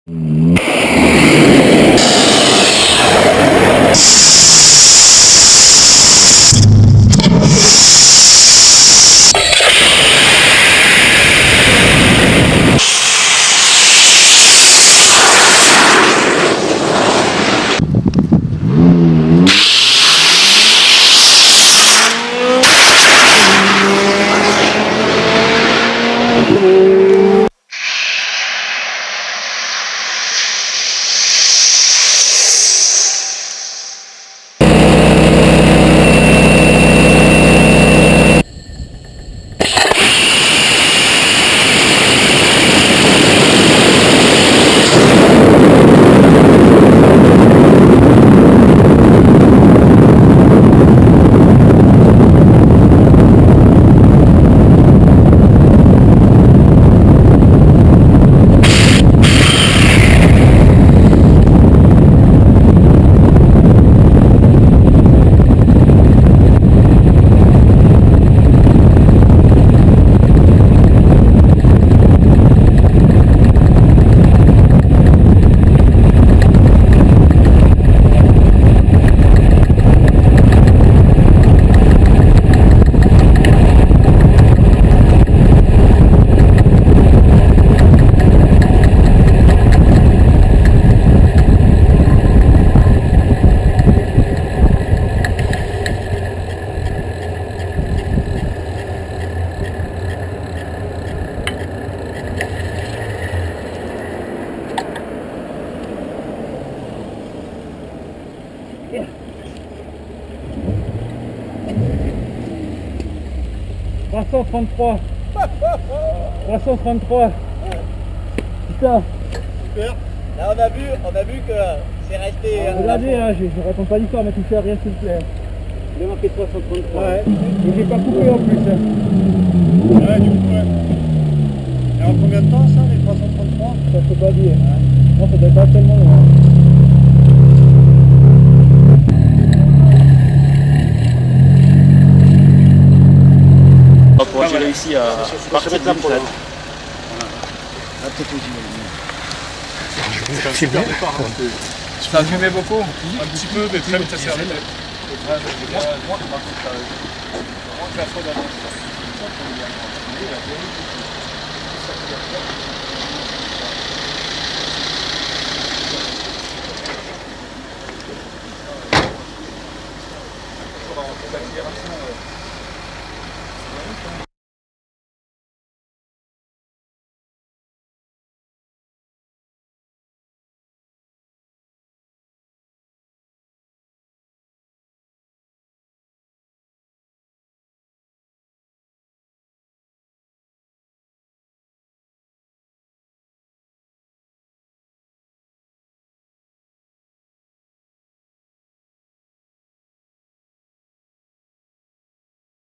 $333. Putain. Super. Là on a vu que c'est resté. Regardez, hein, je raconte pas l'histoire, mais tu fais rien s'il te plaît. Il a marqué 333. Ouais. Et j'ai pas coupé en plus. Hein. Ouais, du coup, ouais. Et en combien de temps ça, les 333? Ça se peut pas dire. Hein. Non, ça doit pas tellement loin. J'ai réussi à partir de l'île. Voilà. C'est bien. Ça fumait beaucoup? Un petit peu, mais très vite ça s'est arrêté.